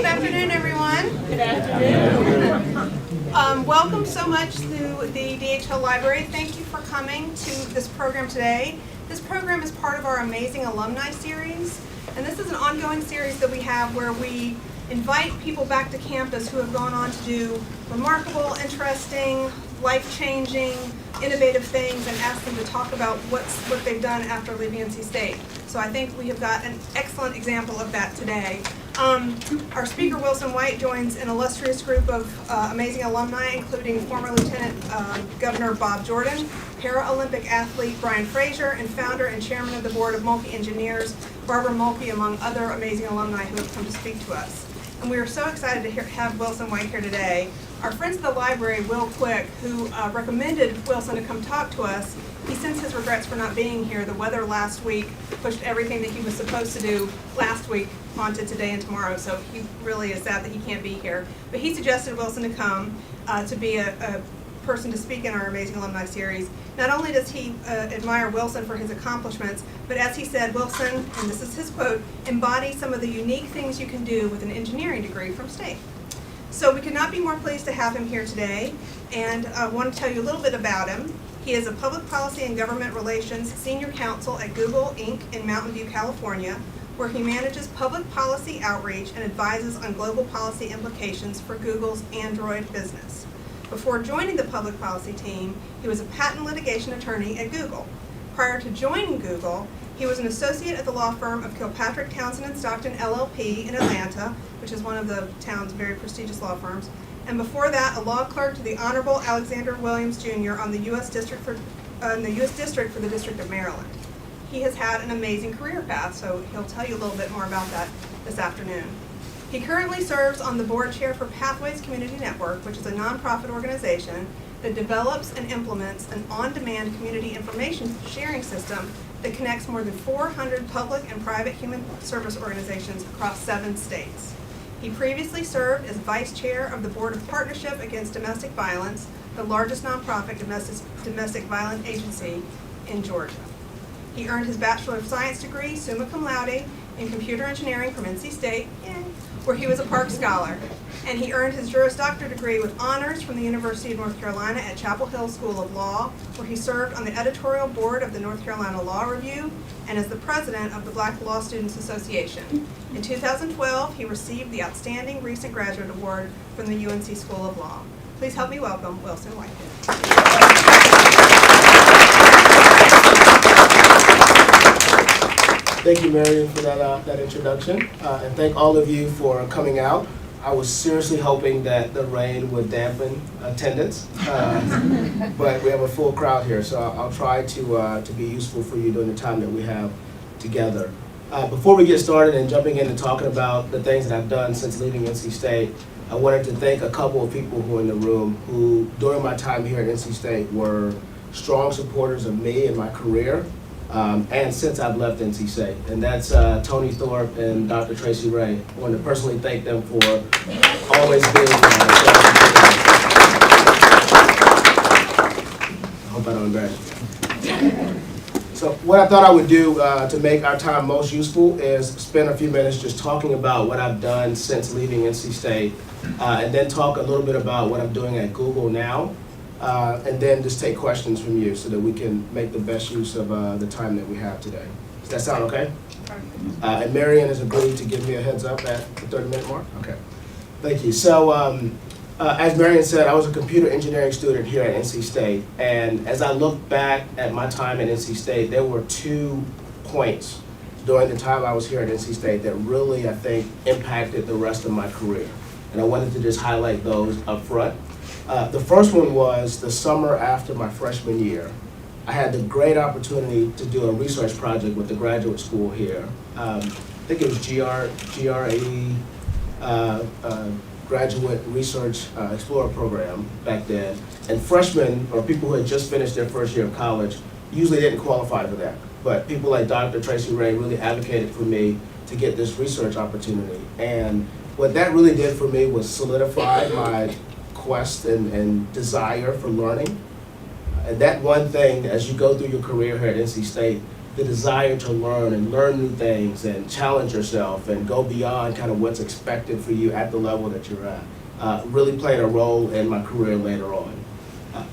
Good afternoon, everyone. Good afternoon. Welcome so much to the DHL Library. Thank you for coming to this program today. This program is part of our Amazing Alumni series, and this is an ongoing series that we have where we invite people back to campus who have gone on to do remarkable, interesting, life-changing, innovative things and ask them to talk about what they've done after leaving NC State. So I think we have got an excellent example of that today. Our speaker, Wilson White, joins an illustrious group of amazing alumni, including former Lieutenant Governor Bob Jordan, Paralympic athlete Brian Frazier, and founder and chairman of the board of Mulkey Engineers, Barbara Mulkey, among other amazing alumni who have come to speak to us. And we are so excited to have Wilson White here today. Our friends at the library, Will Quick, who recommended Wilson to come talk to us, he sends his regrets for not being here. The weather last week pushed everything that he was supposed to do last week onto today and tomorrow, so he really is sad that he can't be here. But he suggested Wilson to come to be a person to speak in our Amazing Alumni series. Not only does he admire Wilson for his accomplishments, but as he said, Wilson, and this is his quote, embodies some of the unique things you can do with an engineering degree from State. So we could not be more pleased to have him here today, and I want to tell you a little bit about him. He is a public policy and government relations senior counsel at Google Inc. in Mountain View, California, where he manages public policy outreach and advises on global policy implications for Google's Android business. Before joining the public policy team, he was a patent litigation attorney at Google. Prior to joining Google, he was an associate at the law firm of Kilpatrick, Townsend & Stockton LLP in Atlanta, which is one of the town's very prestigious law firms. And before that, a law clerk to the Honorable Alexander Williams Jr. on the U.S. District for the District of Maryland. He has had an amazing career path, so he'll tell you a little bit more about that this afternoon. He currently serves on the board chair for Pathways Community Network, which is a nonprofit organization that develops and implements an on-demand community information sharing system that connects more than 400 public and private human service organizations across 7 states. He previously served as vice chair of the Board of Partnership Against Domestic Violence, the largest nonprofit domestic violence agency in Georgia. He earned his Bachelor of Science degree, summa cum laude, in computer engineering from NC State, where he was a Park Scholar. And he earned his Juris Doctor degree with honors from the University of North Carolina at Chapel Hill School of Law, where he served on the editorial board of the North Carolina Law Review and as the president of the Black Law Students Association. In 2012, he received the Outstanding Recent Graduate Award from the UNC School of Law. Please help me welcome Wilson White. Thank you, Marion, for that introduction, and thank all of you for coming out. I was seriously hoping that the rain would dampen attendance, but we have a full crowd here, so I'll try to be useful for you during the time that we have together. Before we get started and jumping into talking about the things that I've done since leaving NC State, I wanted to thank a couple of people who are in the room who, during my time here at NC State, were strong supporters of me and my career. And since I've left NC State, and that's Tony Thorpe and Dr. Tracy Ray. I want to personally thank them for always being I hope I don't embarrass you. So what I thought I would do to make our time most useful is spend a few minutes just talking about what I've done since leaving NC State, and then talk a little bit about what I'm doing at Google now. And then just take questions from you so that we can make the best use of the time that we have today. Does that sound okay? And Marion has agreed to give me a heads up at the 30-minute mark? Okay. Thank you. So as Marion said, I was a computer engineering student here at NC State. And as I look back at my time at NC State, there were 2 points during the time I was here at NC State that really, I think, impacted the rest of my career. And I wanted to just highlight those up front. The first one was the summer after my freshman year. I had the great opportunity to do a research project with the graduate school here. I think it was GRE Graduate Research Explorer Program back then. And freshmen, or people who had just finished their first year of college, usually didn't qualify for that. But people like Dr. Tracy Ray really advocated for me to get this research opportunity. And what that really did for me was solidify my quest and desire for learning. And that one thing, as you go through your career here at NC State, the desire to learn and learn new things and challenge yourself and go beyond kind of what's expected for you at the level that you're at really played a role in my career later on.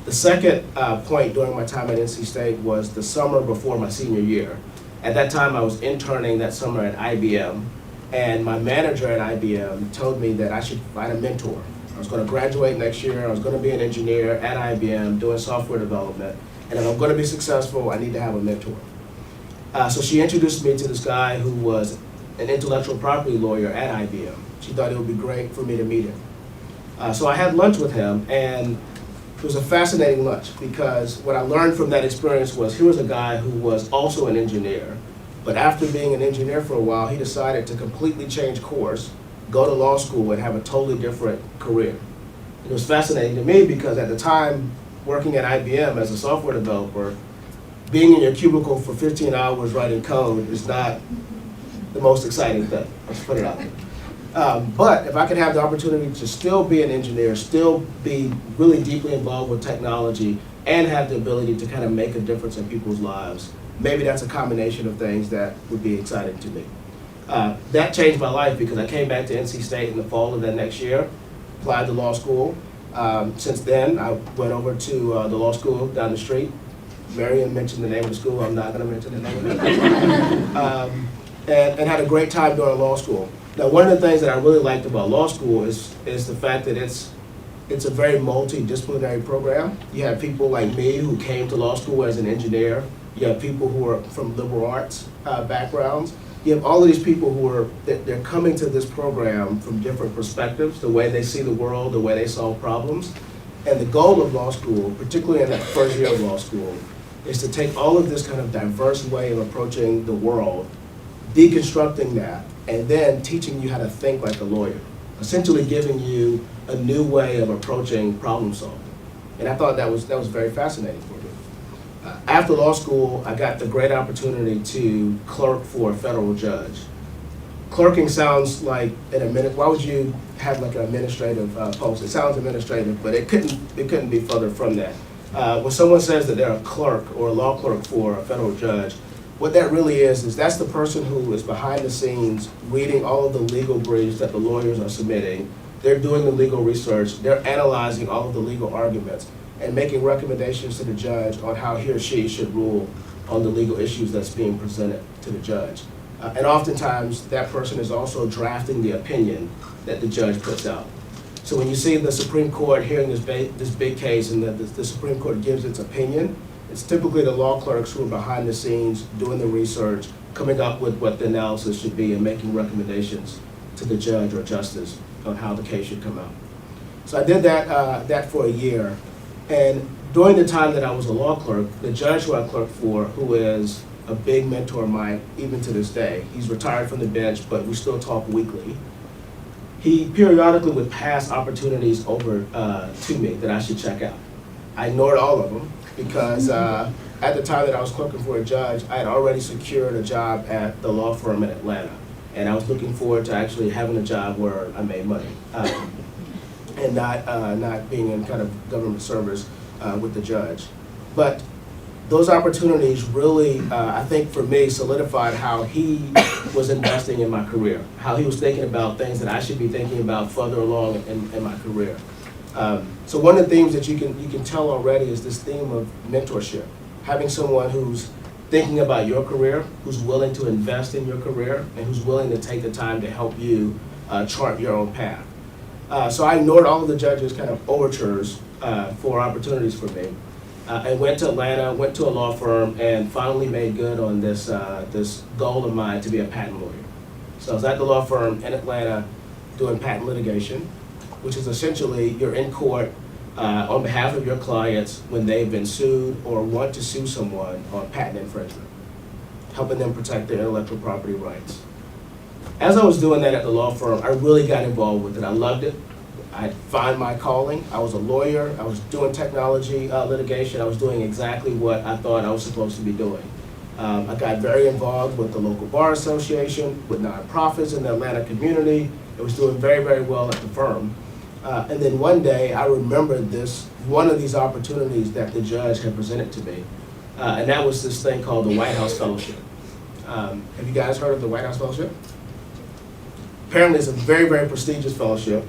The second point during my time at NC State was the summer before my senior year. At that time, I was interning that summer at IBM, and my manager at IBM told me that I should find a mentor. I was going to graduate next year, I was going to be an engineer at IBM doing software development, and if I'm going to be successful, I need to have a mentor. So she introduced me to this guy who was an intellectual property lawyer at IBM. She thought it would be great for me to meet him. So I had lunch with him, and it was a fascinating lunch because what I learned from that experience was here was a guy who was also an engineer, but after being an engineer for a while, he decided to completely change course, go to law school, and have a totally different career. It was fascinating to me because at the time, working at IBM as a software developer, being in your cubicle for 15 hours writing code is not the most exciting thing. Let's put it out there. But if I could have the opportunity to still be an engineer, still be really deeply involved with technology, and have the ability to kind of make a difference in people's lives, maybe that's a combination of things that would be exciting to me. That changed my life because I came back to NC State in the fall of that next year, applied to law school. Since then, I went over to the law school down the street. Marion mentioned the name of the school. I'm not going to mention the name of it. And had a great time during law school. Now, one of the things that I really liked about law school is the fact that it's a very multidisciplinary program. You have people like me who came to law school as an engineer. You have people who are from liberal arts backgrounds. You have all of these people they're coming to this program from different perspectives, the way they see the world, the way they solve problems. And the goal of law school, particularly in that first year of law school, is to take all of this kind of diverse way of approaching the world, deconstructing that, and then teaching you how to think like a lawyer, essentially giving you a new way of approaching problem solving. And I thought that was very fascinating for me. After law school, I got the great opportunity to clerk for a federal judge. Clerking sounds like why would you have like an administrative post? It sounds administrative, but it couldn't be further from that. When someone says that they're a clerk or a law clerk for a federal judge, what that really is that's the person who is behind the scenes reading all of the legal briefs that the lawyers are submitting. They're doing the legal research, they're analyzing all of the legal arguments, and making recommendations to the judge on how he or she should rule on the legal issues that's being presented to the judge. And oftentimes, that person is also drafting the opinion that the judge puts out. So when you see the Supreme Court hearing this big case and the Supreme Court gives its opinion, it's typically the law clerks who are behind the scenes doing the research, coming up with what the analysis should be, and making recommendations to the judge or justice on how the case should come out. So I did that for a year. And during the time that I was a law clerk, the judge who I clerked for, who is a big mentor of mine even to this day, he's retired from the bench, but we still talk weekly. He periodically would pass opportunities over to me that I should check out. I ignored all of them because at the time that I was clerking for a judge, I had already secured a job at the law firm in Atlanta. And I was looking forward to actually having a job where I made money and not being in kind of government service with the judge. But those opportunities really, I think for me, solidified how he was investing in my career, how he was thinking about things that I should be thinking about further along in my career. So one of the themes that you can tell already is this theme of mentorship, having someone who's thinking about your career, who's willing to invest in your career, and who's willing to take the time to help you chart your own path. So I ignored all of the judges' kind of overtures for opportunities for me. I went to Atlanta, went to a law firm, and finally made good on this goal of mine to be a patent lawyer. So I was at the law firm in Atlanta doing patent litigation, which is essentially you're in court on behalf of your clients when they've been sued or want to sue someone on patent infringement, helping them protect their intellectual property rights. As I was doing that at the law firm, I really got involved with it. I loved it. I found my calling. I was a lawyer. I was doing technology litigation. I was doing exactly what I thought I was supposed to be doing. I got very involved with the local bar association, with nonprofits in the Atlanta community. I was doing very, very well at the firm. And then one day, I remembered one of these opportunities that the judge had presented to me. and that was this thing called the White House Fellowship. Have you guys heard of the White House Fellowship? Apparently it's a very, very prestigious fellowship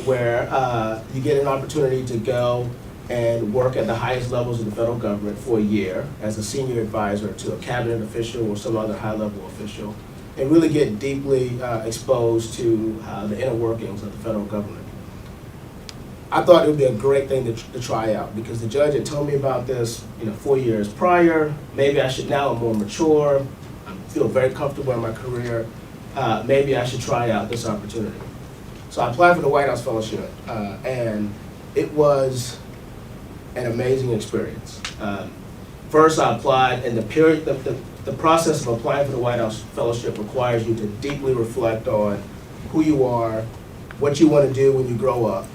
where you get an opportunity to go and work at the highest levels of the federal government for a year as a senior advisor to a cabinet official or some other high-level official, and really get deeply exposed to the inner workings of the federal government. I thought it would be a great thing to try out because the judge had told me about this 4 years prior. Maybe I should, now I'm more mature, I feel very comfortable in my career, maybe I should try out this opportunity. So I applied for the White House Fellowship, and it was an amazing experience. First I applied, and the process of applying for the White House Fellowship requires you to deeply reflect on who you are, what you want to do when you grow up,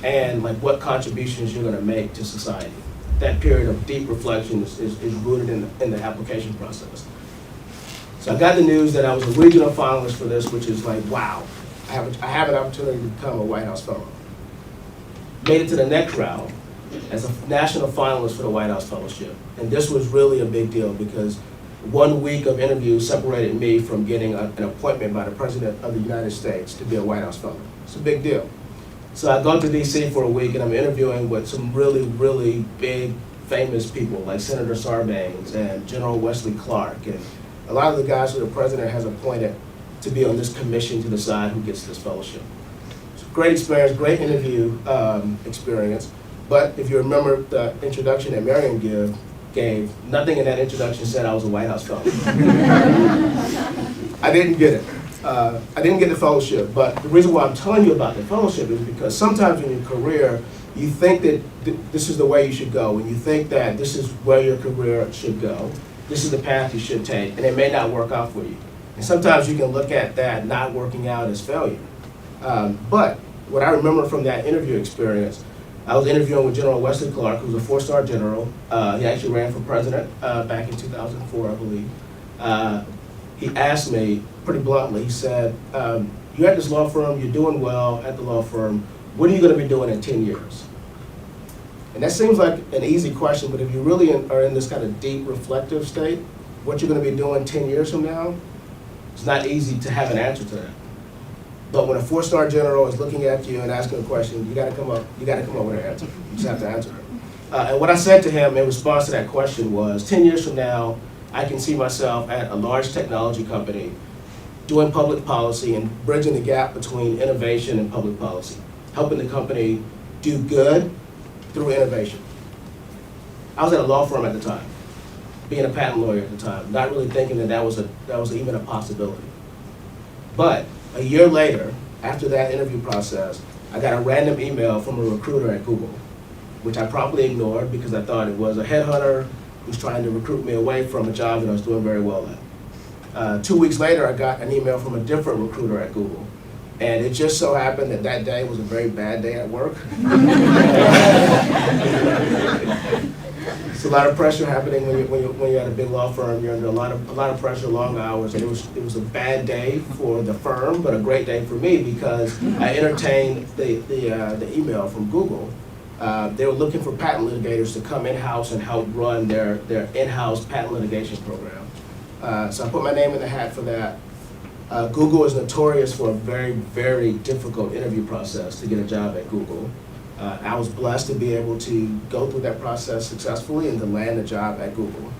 and like what contributions you're going to make to society. That period of deep reflection is rooted in the application process. So I got the news that I was a regional finalist for this, which is like, wow, I have an opportunity to become a White House Fellow. Made it to the next round as a national finalist for the White House Fellowship. And this was really a big deal because 1 week of interviews separated me from getting an appointment by the President of the United States to be a White House Fellow. It's a big deal. So I go to DC for a week and I'm interviewing with some really, really big, famous people like Senator Sarbanes and General Wesley Clark and a lot of the guys who the President has appointed to be on this commission to decide who gets this fellowship. It's a great experience, great interview experience. But if you remember the introduction that Marion gave, nothing in that introduction said I was a White House Fellow. I didn't get it. I didn't get the fellowship, but the reason why I'm telling you about the fellowship is because sometimes in your career, you think that this is the way you should go, and you think that this is where your career should go, this is the path you should take, and it may not work out for you. And sometimes you can look at that not working out as failure. But what I remember from that interview experience, I was interviewing with General Wesley Clark, who's a 4-star general. He actually ran for president back in 2004, I believe. He asked me pretty bluntly, he said, you're at this law firm, you're doing well at the law firm, what are you going to be doing in 10 years? And that seems like an easy question, but if you really are in this kind of deep reflective state, what you're going to be doing 10 years from now, it's not easy to have an answer to that. But when a 4-star general is looking at you and asking a question, you got to come up with an answer. You just have to answer it. And what I said to him in response to that question was, 10 years from now, I can see myself at a large technology company doing public policy and bridging the gap between innovation and public policy, helping the company do good through innovation. I was at a law firm at the time, being a patent lawyer at the time, not really thinking that was even a possibility. But a year later, after that interview process, I got a random email from a recruiter at Google, which I promptly ignored because I thought it was a headhunter who's trying to recruit me away from a job that I was doing very well at. 2 weeks later, I got an email from a different recruiter at Google. And it just so happened that that day was a very bad day at work. It's a lot of pressure happening when you're at a big law firm. You're under a lot of pressure, long hours, and it was a bad day for the firm, but a great day for me because I entertained the email from Google. They were looking for patent litigators to come in-house and help run their in-house patent litigation program. So I put my name in the hat for that. Google is notorious for a very, very difficult interview process to get a job at Google. I was blessed to be able to go through that process successfully and to land a job at Google.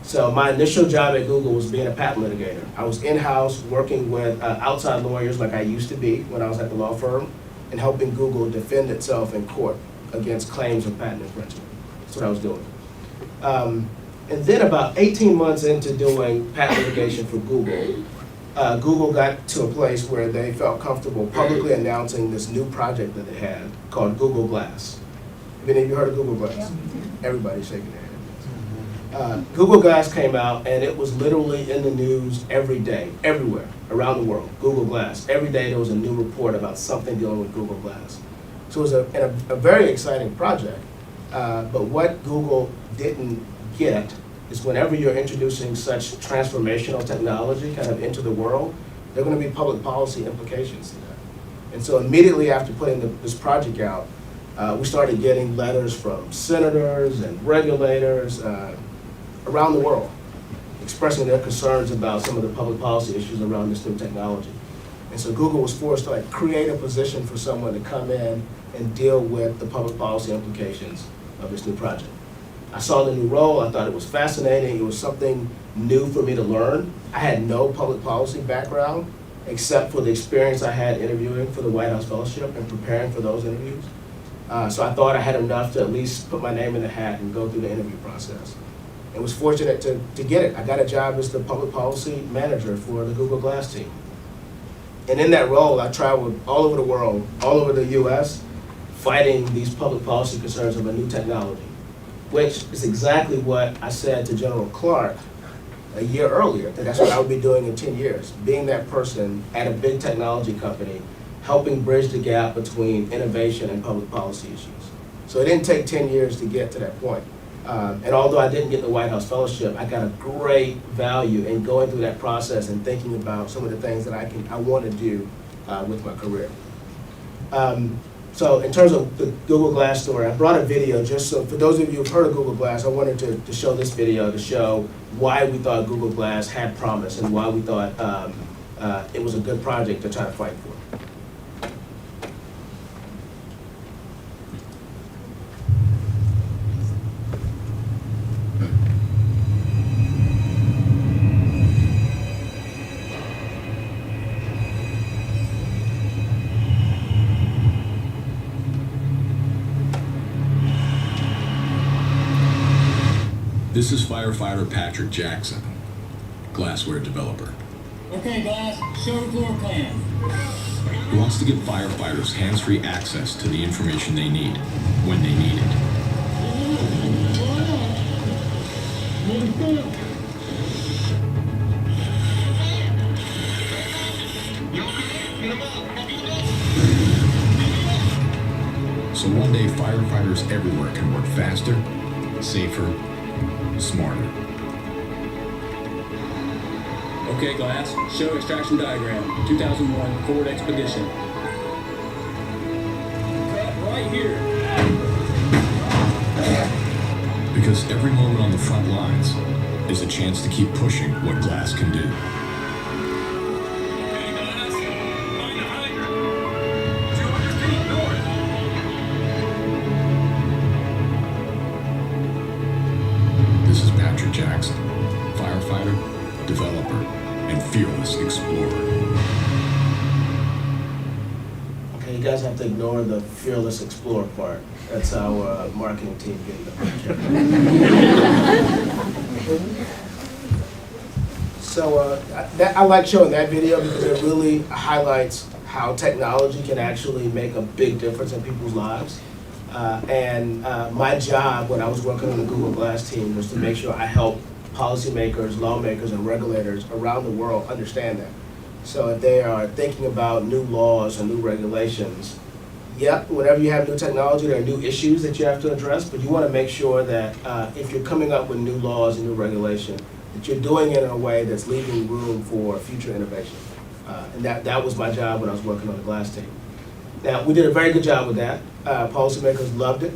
So my initial job at Google was being a patent litigator. I was in-house working with outside lawyers like I used to be when I was at the law firm and helping Google defend itself in court against claims of patent infringement. That's what I was doing. And then about 18 months into doing patent litigation for Google, Google got to a place where they felt comfortable publicly announcing this new project that they had called Google Glass. Have any of you heard of Google Glass? Everybody's shaking their head. Google Glass came out and it was literally in the news every day, everywhere, around the world, Google Glass. Every day there was a new report about something dealing with Google Glass. So it was a very exciting project, but what Google didn't get is whenever you're introducing such transformational technology kind of into the world, there are going to be public policy implications to that. And so immediately after putting this project out, we started getting letters from senators and regulators, around the world, expressing their concerns about some of the public policy issues around this new technology. And so Google was forced to create a position for someone to come in and deal with the public policy implications of this new project. I saw the new role, I thought it was fascinating, it was something new for me to learn. I had no public policy background, except for the experience I had interviewing for the White House Fellowship and preparing for those interviews. So I thought I had enough to at least put my name in the hat and go through the interview process. And was fortunate to get it. I got a job as the public policy manager for the Google Glass team. And in that role, I traveled all over the world, all over the US, fighting these public policy concerns of a new technology, which is exactly what I said to General Clark a year earlier, that that's what I would be doing in 10 years, being that person at a big technology company, helping bridge the gap between innovation and public policy issues. So it didn't take 10 years to get to that point. And although I didn't get the White House Fellowship, I got a great value in going through that process and thinking about some of the things that I want to do with my career. So in terms of the Google Glass story, I brought a video just so, for those of you who've heard of Google Glass, I wanted to show this video to show why we thought Google Glass had promise and why we thought it was a good project to try to fight for. This is firefighter Patrick Jackson, glassware developer. Okay, Glass, show the floor plan. He wants to give firefighters hands-free access to the information they need, when they need it. So one day, firefighters everywhere can work faster, safer, smarter. Okay, Glass, show extraction diagram, 2001 Ford Expedition. Cut right here. Because every moment on the front lines is a chance to keep pushing what glass can do. Okay, Glass, find the hydrant. 200 feet north. This is Patrick Jackson, firefighter, developer, and fearless explorer. Okay, you guys have to ignore the fearless explorer part. That's our marketing team getting the picture. So I like showing that video because it really highlights how technology can actually make a big difference in people's lives. My job when I was working on the Google Glass team was to make sure I helped policymakers, lawmakers, and regulators around the world understand that. So if they are thinking about new laws and new regulations, yep, whenever you have new technology, there are new issues that you have to address, but you want to make sure that if you're coming up with new laws and new regulation, that you're doing it in a way that's leaving room for future innovation. And that was my job when I was working on the Glass team. Now, we did a very good job with that. Policymakers loved it.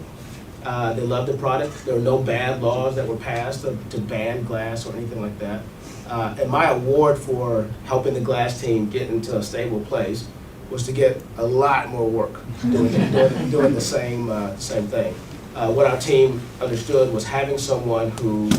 They loved the product. There were no bad laws that were passed to ban glass or anything like that. And my award for helping the Glass team get into a stable place was to get a lot more work doing the same thing. What our team understood was having someone who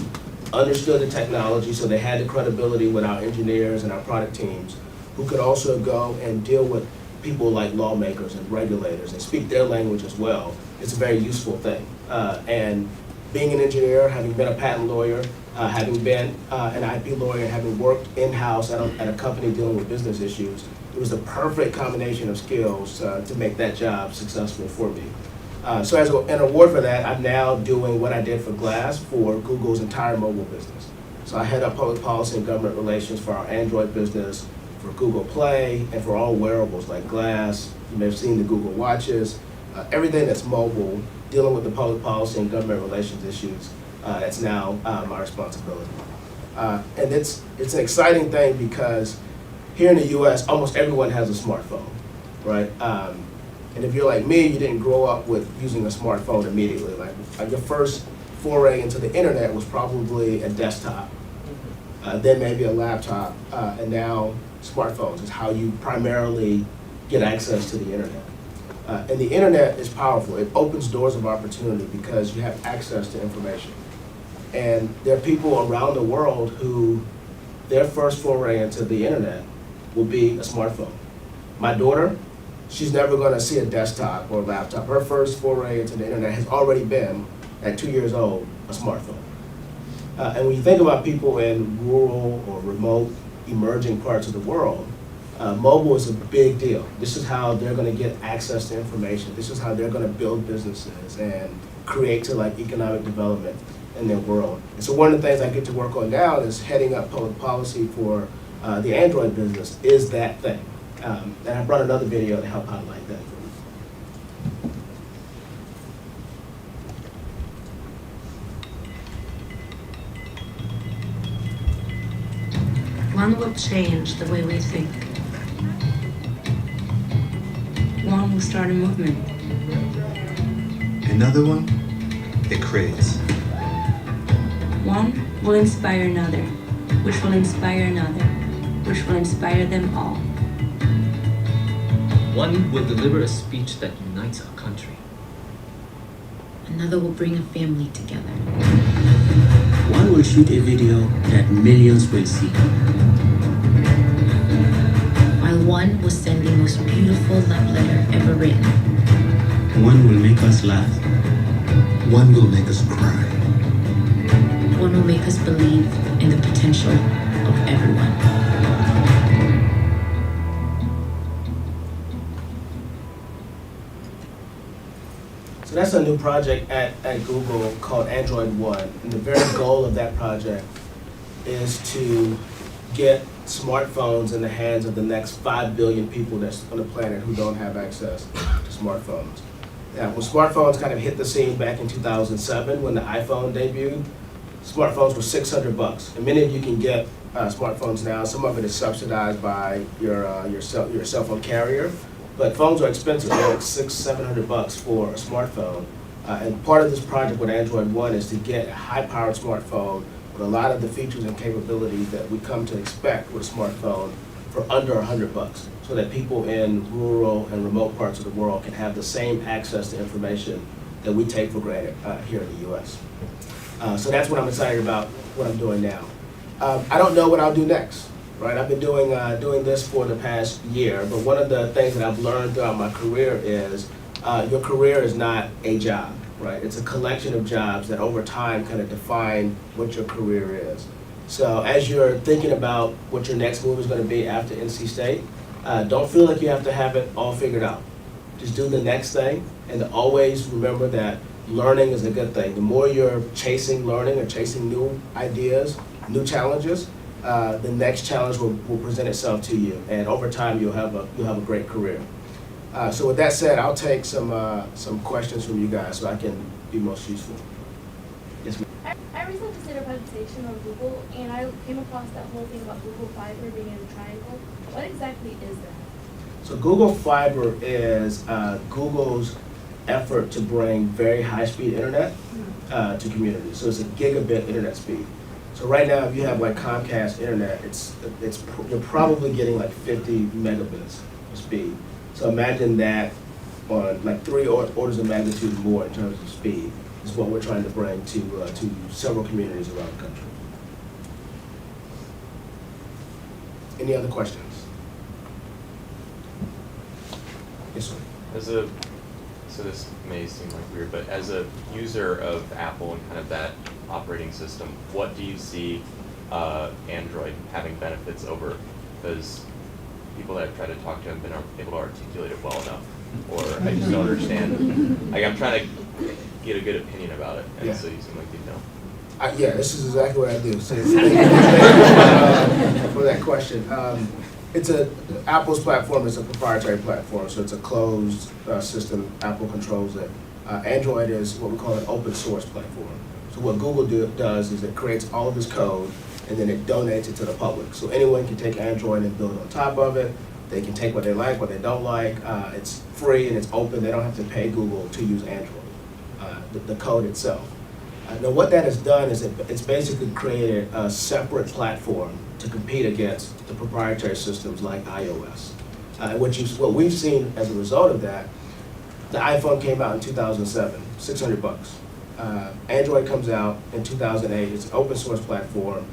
understood the technology, so they had the credibility with our engineers and our product teams, who could also go and deal with people like lawmakers and regulators and speak their language as well. It's a very useful thing. And being an engineer, having been a patent lawyer, having been an IP lawyer, having worked in-house at a company dealing with business issues, it was the perfect combination of skills to make that job successful for me. So as an award for that, I'm now doing what I did for Glass for Google's entire mobile business. So I head up public policy and government relations for our Android business, for Google Play, and for all wearables like Glass. You may have seen the Google Watches. Everything that's mobile, dealing with the public policy and government relations issues, it's now my responsibility. And it's an exciting thing because here in the US, almost everyone has a smartphone, right? And if you're like me, you didn't grow up with using a smartphone immediately. Like your first foray into the internet was probably a desktop, then maybe a laptop, and now smartphones is how you primarily get access to the internet. And the internet is powerful. It opens doors of opportunity because you have access to information. And there are people around the world who their first foray into the internet will be a smartphone. My daughter, she's never going to see a desktop or a laptop. Her first foray into the internet has already been, at 2 years old, a smartphone. And when you think about people in rural or remote emerging parts of the world, mobile is a big deal. This is how they're going to get access to information. This is how they're going to build businesses and create to like economic development in their world. And so one of the things I get to work on now is heading up public policy for the Android business is that thing. And I brought another video to help highlight that. One will change the way we think. One will start a movement. Another one, it creates. One will inspire another, which will inspire another, which will inspire them all. One will deliver a speech that unites our country. Another will bring a family together. One will shoot a video that millions will see. While one will send the most beautiful love letter ever written. One will make us laugh. One will make us cry. One will make us believe in the potential of everyone. So that's a new project at Google called Android One. And the very goal of that project is to get smartphones in the hands of the next 5 billion people that's on the planet who don't have access to smartphones. Now, when smartphones kind of hit the scene back in 2007 when the iPhone debuted, smartphones were $600. And many of you can get smartphones now. Some of it is subsidized by your cell phone carrier. But phones are expensive. They're like $600-700 for a smartphone. And part of this project with Android One is to get a high-powered smartphone with a lot of the features and capabilities that we come to expect with a smartphone for under $100, so that people in rural and remote parts of the world can have the same access to information that we take for granted here in the U.S. So that's what I'm excited about, what I'm doing now. I don't know what I'll do next. Right, I've been doing this for the past year, but one of the things that I've learned throughout my career is your career is not a job, right? It's a collection of jobs that over time kind of define what your career is. So as you're thinking about what your next move is going to be after NC State, don't feel like you have to have it all figured out. Just do the next thing, and always remember that learning is a good thing. The more you're chasing learning or chasing new ideas, new challenges, the next challenge will present itself to you, and over time you'll have a great career. So with that said, I'll take some questions from you guys so I can be most useful. Yes, ma'am. I recently just did a presentation on Google, and I came across that whole thing about Google Fiber being in a triangle. What exactly is that? So Google Fiber is Google's effort to bring very high-speed internet to communities. So it's a gigabit internet speed. So right now, if you have like Comcast internet, you're probably getting like 50 megabits of speed. So imagine that on like 3 orders of magnitude more in terms of speed is what we're trying to bring to several communities around the country. Any other questions? Yes, sir. So this may seem like weird, but as a user of Apple and kind of that operating system, what do you see Android having benefits over? Because people that I've tried to talk to haven't been able to articulate it well enough, or I just don't understand. Like I'm trying to get a good opinion about it, and so you seem like you know. Yeah, this is exactly what I do. So for that question. Apple's platform is a proprietary platform, so it's a closed system. Apple controls it. Android is what we call an open source platform. So what Google does is it creates all of this code and then it donates it to the public. So anyone can take Android and build on top of it. They can take what they like, what they don't like. It's free and it's open. They don't have to pay Google to use Android, the code itself. Now what that has done is it's basically created a separate platform to compete against the proprietary systems like iOS. What we've seen as a result of that, the iPhone came out in 2007, $600. Android comes out in 2008. It's an open source platform,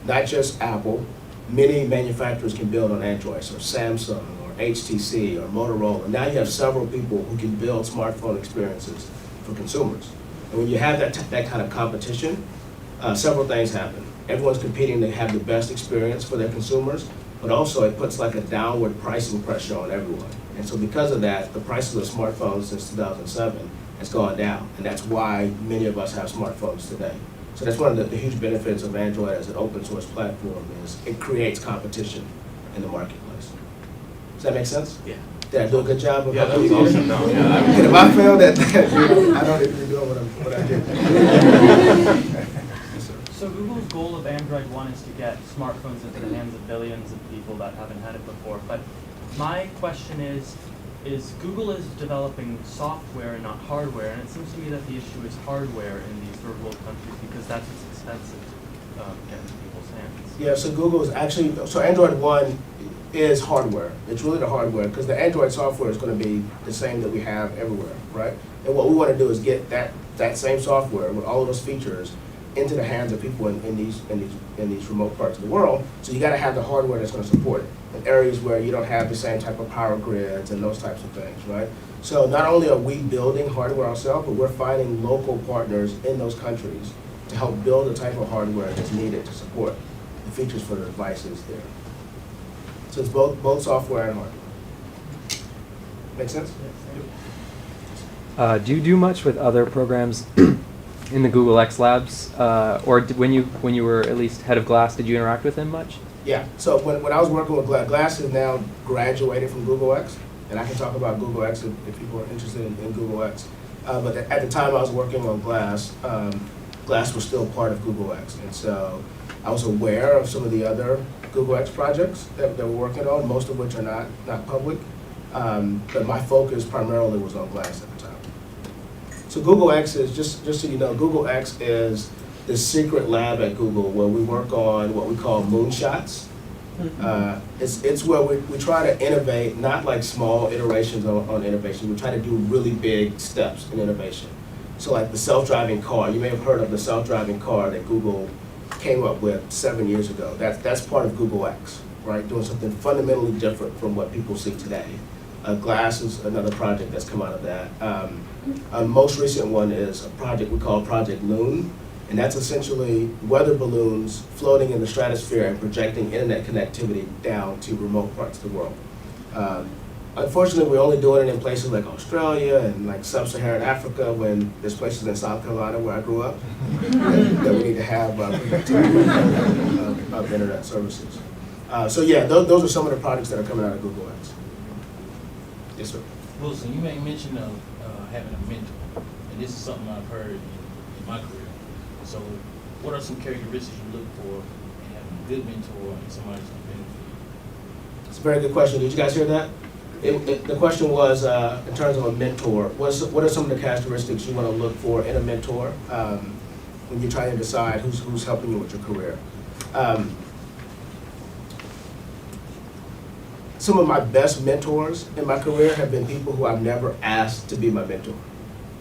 not just Apple. Many manufacturers can build on Android, so Samsung or HTC or Motorola. Now you have several people who can build smartphone experiences for consumers. And when you have that kind of competition, several things happen. Everyone's competing to have the best experience for their consumers, but also it puts like a downward pricing pressure on everyone. And so because of that, the prices of smartphones since 2007 has gone down. And that's why many of us have smartphones today. So that's one of the huge benefits of Android as an open source platform is it creates competition in the marketplace. Does that make sense? Yeah. Did I do a good job of Yeah, that was awesome. No, yeah, And if I failed at that, I don't even be doing what I did. Yes, sir. So Google's goal of Android One is to get smartphones into the hands of billions of people that haven't had it before. But my question is Google is developing software and not hardware, and it seems to me that the issue is hardware in these third world countries because that's what's expensive to get into people's hands. Yeah, so Google is actually, so Android One is hardware. It's really the hardware because the Android software is going to be the same that we have everywhere, right? And what we want to do is get that same software with all of those features into the hands of people in these remote parts of the world. So you got to have the hardware that's going to support it in areas where you don't have the same type of power grids and those types of things, right? So not only are we building hardware ourselves, but we're finding local partners in those countries to help build the type of hardware that's needed to support the features for the devices there. So it's both software and hardware. Make sense? Do you do much with other programs in the Google X Labs, or when you were at least head of Glass, did you interact with them much? Yeah. So when I was working with Glass has now graduated from Google X, and I can talk about Google X if people are interested in Google X. But at the time I was working on Glass, Glass was still part of Google X, and so I was aware of some of the other Google X projects that we're working on, most of which are not public. But my focus primarily was on Glass at the time. So Google X is, just so you know, Google X is the secret lab at Google where we work on what we call moonshots. It's where we try to innovate, not like small iterations on innovation. We try to do really big steps in innovation. So like the self-driving car, you may have heard of the self-driving car that Google came up with 7 years ago. That's part of Google X, right? Doing something fundamentally different from what people see today. Glass is another project that's come out of that. A most recent one is a project we call Project Loon, and that's essentially weather balloons floating in the stratosphere and projecting internet connectivity down to remote parts of the world. Unfortunately, we're only doing it in places like Australia and like sub-Saharan Africa when there's places in South Carolina where I grew up that we need to have of internet services. So yeah, those are some of the projects that are coming out of Google X. Yes, sir. Wilson, you made mention of having a mentor, and this is something I've heard in my career. So what are some characteristics you look for in having a good mentor and somebody who's going to benefit you? It's a very good question. Did you guys hear that? The question was, in terms of a mentor, what are some of the characteristics you want to look for in a mentor when you're trying to decide who's helping you with your career? Some of my best mentors in my career have been people who I've never asked to be my mentor,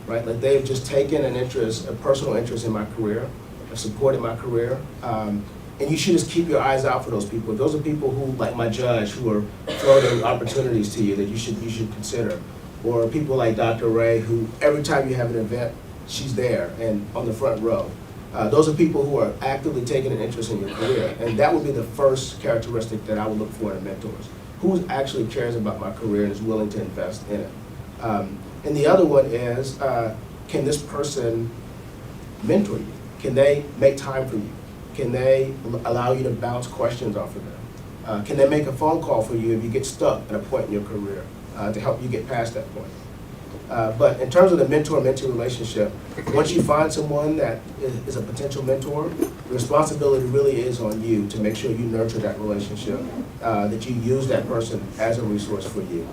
right? Like they've just taken an interest, a personal interest in my career, have supported my career. And you should just keep your eyes out for those people. Those are people who, like my judge, who are throwing opportunities to you that you should consider. Or people like Dr. Ray, who every time you have an event, she's there and on the front row. Those are people who are actively taking an interest in your career. And that would be the first characteristic that I would look for in mentors. Who actually cares about my career and is willing to invest in it? And the other one is, can this person mentor you? Can they make time for you? Can they allow you to bounce questions off of them? Can they make a phone call for you if you get stuck at a point in your career to help you get past that point? But in terms of the mentor-mentee relationship, once you find someone that is a potential mentor, the responsibility really is on you to make sure you nurture that relationship, that you use that person as a resource for you.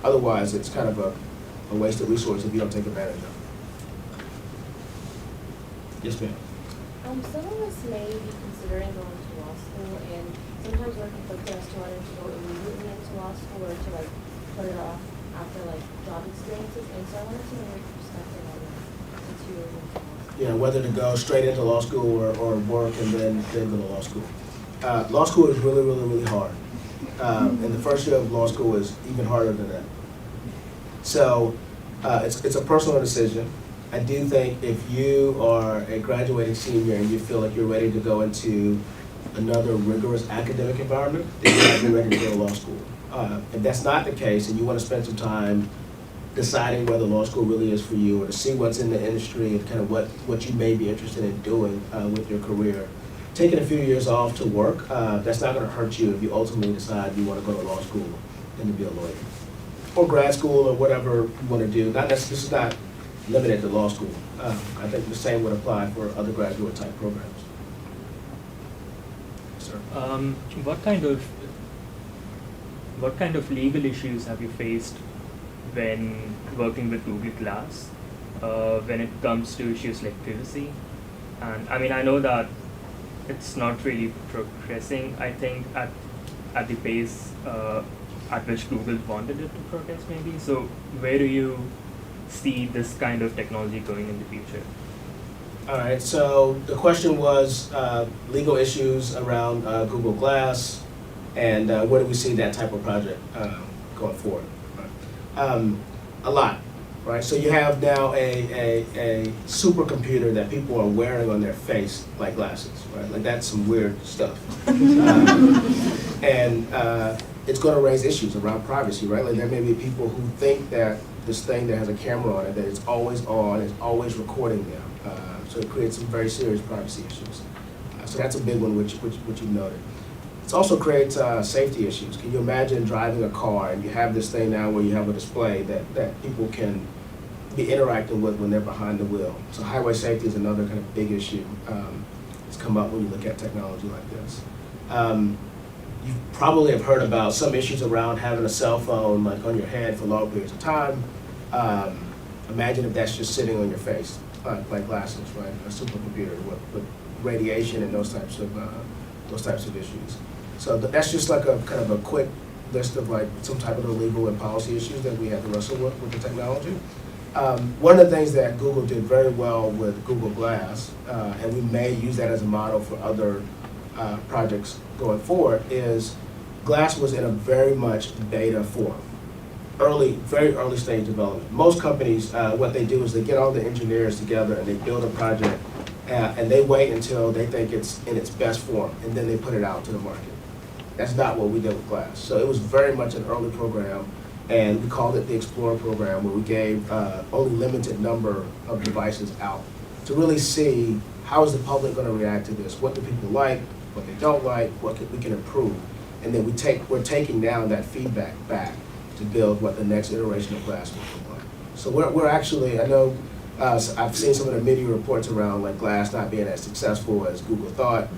Otherwise, it's kind of a wasted resource if you don't take advantage of it. Yes, ma'am. Some of us may be considering going to law school, and sometimes we're conflicted as to whether to go immediately into law school or to like put it off after like job experiences. And so I wanted to know your perspective on that since you were into law school. Yeah, whether to go straight into law school or work and then go to law school. Law school is really, really, really hard. And the first year of law school is even harder than that. So it's a personal decision. I do think if you are a graduating senior and you feel like you're ready to go into another rigorous academic environment, then you might be ready to go to law school. If that's not the case and you want to spend some time deciding whether law school really is for you or to see what's in the industry and kind of what you may be interested in doing with your career, taking a few years off to work, that's not going to hurt you if you ultimately decide you want to go to law school and to be a lawyer. Or grad school or whatever you want to do. This is not limited to law school. I think the same would apply for other graduate type programs. Sir. What kind of legal issues have you faced when working with Google Glass when it comes to issues like privacy? And I mean, I know that it's not really progressing, I think, at the pace at which Google wanted it to progress maybe. So where do you see this kind of technology going in the future? All right, so the question was legal issues around Google Glass and where do we see that type of project going forward? A lot, right? So you have now a supercomputer that people are wearing on their face like glasses, right? Like that's some weird stuff. And it's going to raise issues around privacy, right? Like there may be people who think that this thing that has a camera on it, that it's always on, it's always recording them. So it creates some very serious privacy issues. So that's a big one which you noted. It also creates safety issues. Can you imagine driving a car and you have this thing now where you have a display that people can be interacting with when they're behind the wheel? So highway safety is another kind of big issue. It's come up when you look at technology like this. You probably have heard about some issues around having a cell phone like on your head for long periods of time. Imagine if that's just sitting on your face, like glasses, right? A supercomputer with radiation and those types of issues. So that's just like a kind of a quick list of like some type of the legal and policy issues that we have to wrestle with the technology. One of the things that Google did very well with Google Glass, and we may use that as a model for other projects going forward, is Glass was in a very much beta form. Very early stage development. Most companies, what they do is they get all the engineers together and they build a project and they wait until they think it's in its best form and then they put it out to the market. That's not what we did with Glass. So it was very much an early program, and we called it the Explorer program, where we gave only limited number of devices out to really see how is the public going to react to this, what do people like, what they don't like, what we can improve. And then we're taking down that feedback back to build what the next iteration of Glass will look like. So we're actually, I know I've seen some of the media reports around like Glass not being as successful as Google thought.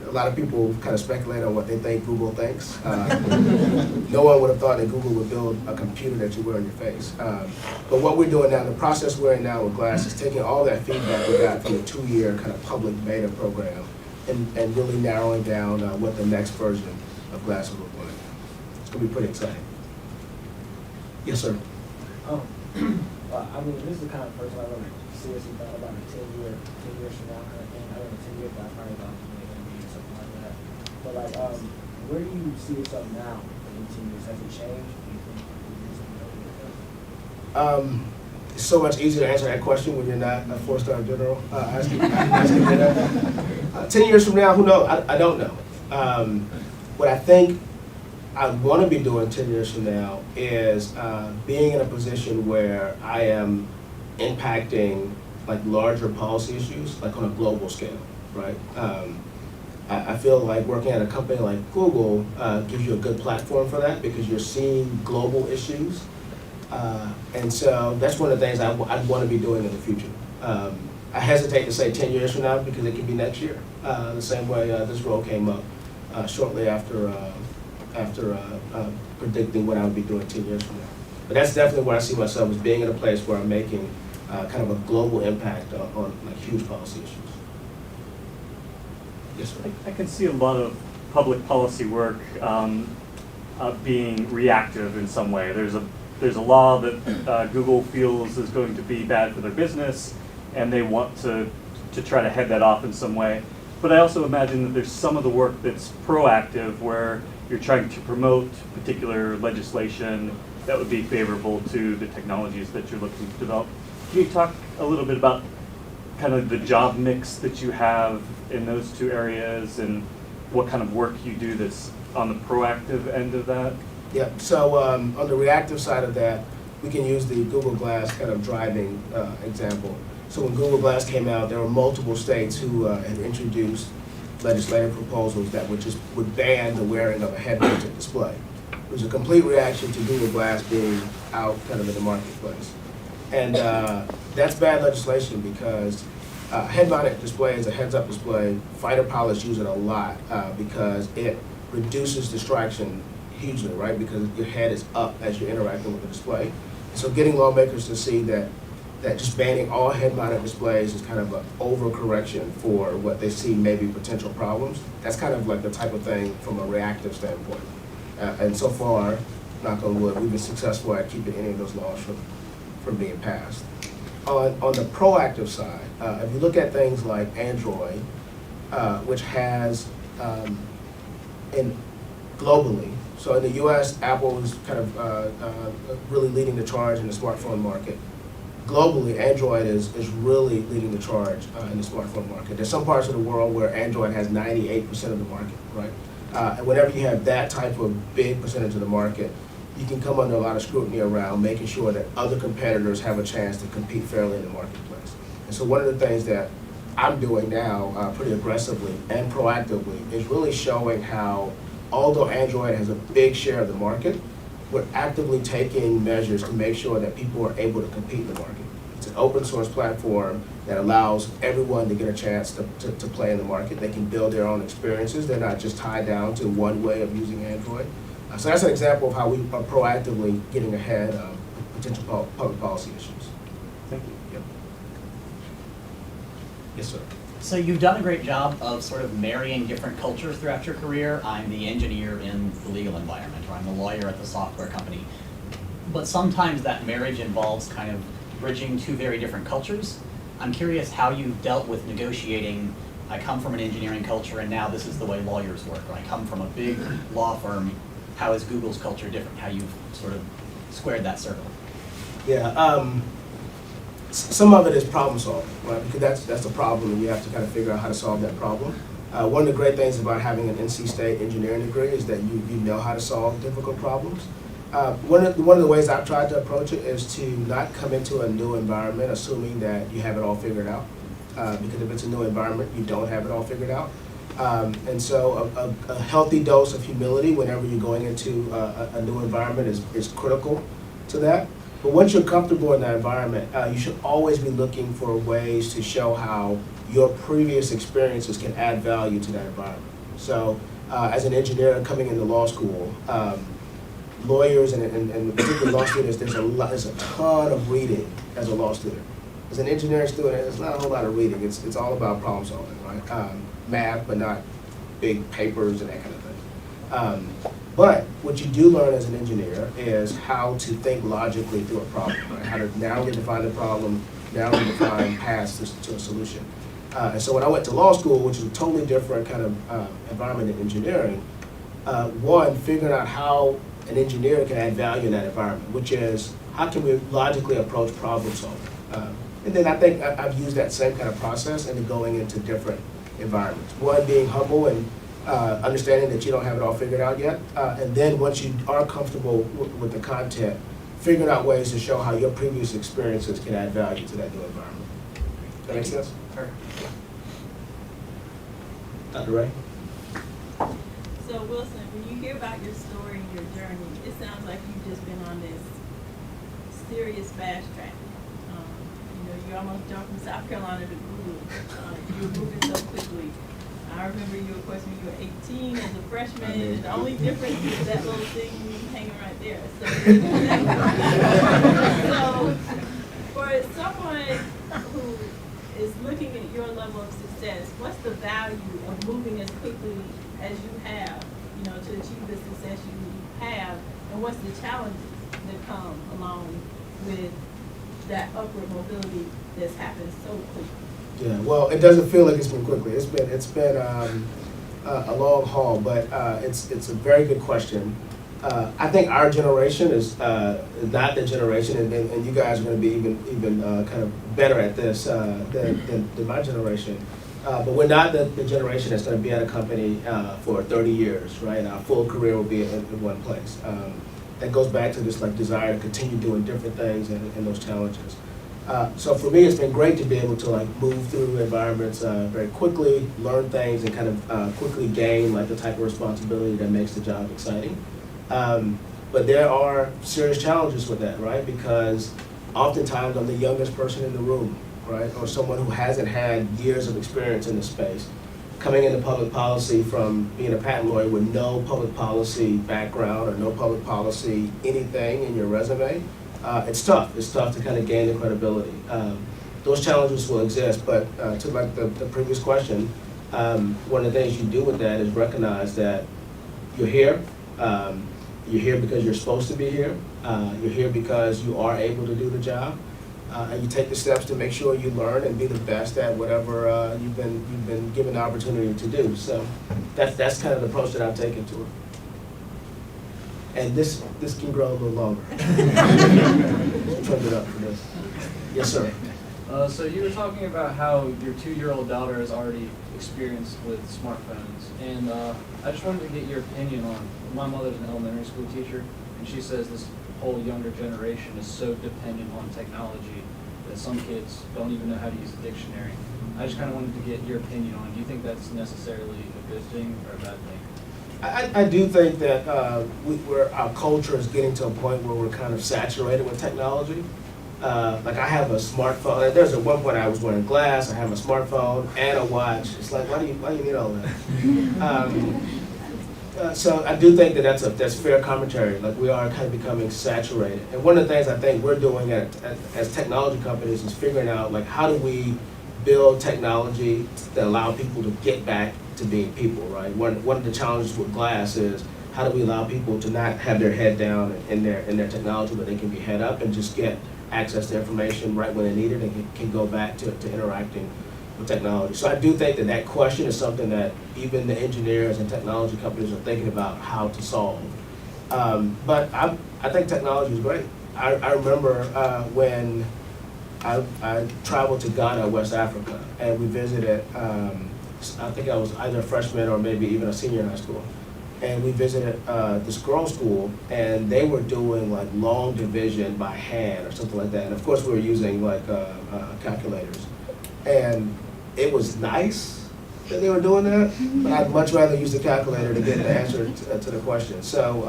A lot of people kind of speculate on what they think Google thinks. No one would have thought that Google would build a computer that you wear on your face. But what we're doing now, the process we're in now with Glass is taking all that feedback we got from the 2-year kind of public beta program and really narrowing down what the next version of Glass will look like. It's going to be pretty exciting. Yes, sir. I mean, this is the kind of person I really seriously thought about in 10 years from now kind of thing. I don't know, 10 years, but I probably about or something like that. But like, where do you see yourself now in 10 years? Has it changed? Do you think It's so much easier to answer that question when you're not a 4-star general asking that. 10 years from now, who knows? I don't know. What I think I want to be doing 10 years from now is being in a position where I am impacting like larger policy issues, like on a global scale, right? I feel like working at a company like Google gives you a good platform for that because you're seeing global issues. And so that's one of the things I'd want to be doing in the future. I hesitate to say 10 years from now because it could be next year. The same way this role came up shortly after predicting what I would be doing 10 years from now. But that's definitely where I see myself, as being in a place where I'm making kind of a global impact on like huge policy issues. Yes, sir. I can see a lot of public policy work being reactive in some way. There's a law that Google feels is going to be bad for their business, and they want to try to head that off in some way. But I also imagine that there's some of the work that's proactive, where you're trying to promote particular legislation that would be favorable to the technologies that you're looking to develop. Can you talk a little bit about kind of the job mix that you have in those two areas, and what kind of work you do that's on the proactive end of that? Yeah, so on the reactive side of that, we can use the Google Glass kind of driving example. So when Google Glass came out, there were multiple states who had introduced legislative proposals that would ban the wearing of a head-mounted display. It was a complete reaction to Google Glass being out kind of in the marketplace. And that's bad legislation because head-mounted display is a heads-up display. Fighter pilots use it a lot because it reduces distraction hugely, right? Because your head is up as you're interacting with the display. So getting lawmakers to see that just banning all head-mounted displays is kind of an overcorrection for what they see maybe potential problems. That's kind of like the type of thing from a reactive standpoint. And so far, knock on wood, we've been successful at keeping any of those laws from being passed. On the proactive side, if you look at things like Android, which has, globally, so in the US, Apple is kind of really leading the charge in the smartphone market. Globally, Android is really leading the charge in the smartphone market. There's some parts of the world where Android has 98% of the market, right? And whenever you have that type of big percentage of the market, you can come under a lot of scrutiny around making sure that other competitors have a chance to compete fairly in the marketplace. And so one of the things that I'm doing now pretty aggressively and proactively is really showing how, although Android has a big share of the market, we're actively taking measures to make sure that people are able to compete in the market. It's an open source platform that allows everyone to get a chance to play in the market. They can build their own experiences. They're not just tied down to one way of using Android. So that's an example of how we are proactively getting ahead of potential public policy issues. Thank you. Yep. Yes, sir. So you've done a great job of sort of marrying different cultures throughout your career. I'm the engineer in the legal environment, or I'm the lawyer at the software company. But sometimes that marriage involves kind of bridging two very different cultures. I'm curious how you've dealt with negotiating. I come from an engineering culture, and now this is the way lawyers work. Or I come from a big law firm. How is Google's culture different? How you've sort of squared that circle? Yeah. Some of it is problem solving, right? Because that's a problem, and you have to kind of figure out how to solve that problem. One of the great things about having an NC State engineering degree is that you know how to solve difficult problems. One of the ways I've tried to approach it is to not come into a new environment assuming that you have it all figured out. Because if it's a new environment, you don't have it all figured out. And so a healthy dose of humility whenever you're going into a new environment is critical to that. But once you're comfortable in that environment, you should always be looking for ways to show how your previous experiences can add value to that environment. So as an engineer coming into law school, lawyers and particularly law students, there's a ton of reading as a law student. As an engineering student, there's not a whole lot of reading. It's all about problem solving, right? Math, but not big papers and that kind of thing. But what you do learn as an engineer is how to think logically through a problem, right? How to narrowly define the problem, narrowly define paths to a solution. And so when I went to law school, which is a totally different kind of environment in engineering, one, figuring out how an engineer can add value in that environment, which is how can we logically approach problem solving. And then I think I've used that same kind of process into going into different environments. One, being humble and understanding that you don't have it all figured out yet. And then once you are comfortable with the content, figuring out ways to show how your previous experiences can add value to that new environment. Does that make sense? Sure. Dr. Ray? So Wilson, when you hear about your story and your journey, it sounds like you've just been on this serious fast track. You almost jumped from South Carolina to Google. You were moving so quickly. I remember you, of course, when you were 18 as a freshman, and the only difference is that little thing hanging right there. So for For someone who is looking at your level of success, what's the value of moving as quickly as you have, to achieve the success you have, and what's the challenges that come along with that upward mobility that's happened so quickly? Yeah, well, it doesn't feel like it's been quickly. It's been a long haul, but it's a very good question. I think our generation is not the generation, and you guys are going to be even kind of better at this than my generation. But we're not the generation that's going to be at a company for 30 years, right? Our full career will be in one place. That goes back to this desire to continue doing different things and those challenges. So for me, it's been great to be able to move through environments very quickly, learn things, and kind of quickly gain the type of responsibility that makes the job exciting. But there are serious challenges with that, right? Because oftentimes I'm the youngest person in the room, right? Or someone who hasn't had years of experience in the space. Coming into public policy from being a patent lawyer with no public policy background or no public policy anything in your resume, it's tough. It's tough to kind of gain the credibility. Those challenges will exist, but to the previous question, one of the things you do with that is recognize that you're here. You're here because you're supposed to be here. You're here because you are able to do the job. And you take the steps to make sure you learn and be the best at whatever you've been given the opportunity to do. So that's kind of the approach that I've taken to it. And this can grow a little longer. Trimmed it up for this. Yes, sir. So you were talking about how your 2-year-old daughter has already experienced with smartphones, and I just wanted to get your opinion on. My mother's an elementary school teacher, and she says this whole younger generation is so dependent on technology that some kids don't even know how to use a dictionary. I just kind of wanted to get your opinion on it. Do you think that's necessarily a good thing or a bad thing? I do think that our culture is getting to a point where we're kind of saturated with technology. I have a smartphone. There's at one point I was wearing glass. I have a smartphone and a watch. It's like, why do you need all that? So I do think that that's fair commentary. We are kind of becoming saturated. And one of the things I think we're doing as technology companies is figuring out how do we build technology that allow people to get back to being people, right? One of the challenges with glass is how do we allow people to not have their head down in their technology, but they can be head up and just get access to information right when they need it and can go back to interacting with technology. So I do think that question is something that even the engineers and technology companies are thinking about how to solve. But I think technology is great. I remember when I traveled to Ghana, West Africa, and we visited, I think I was either a freshman or maybe even a senior in high school. And we visited this girls' school, and they were doing long division by hand or something like that. And of course, we were using calculators. And it was nice that they were doing that, but I'd much rather use the calculator to get the answer to the question. So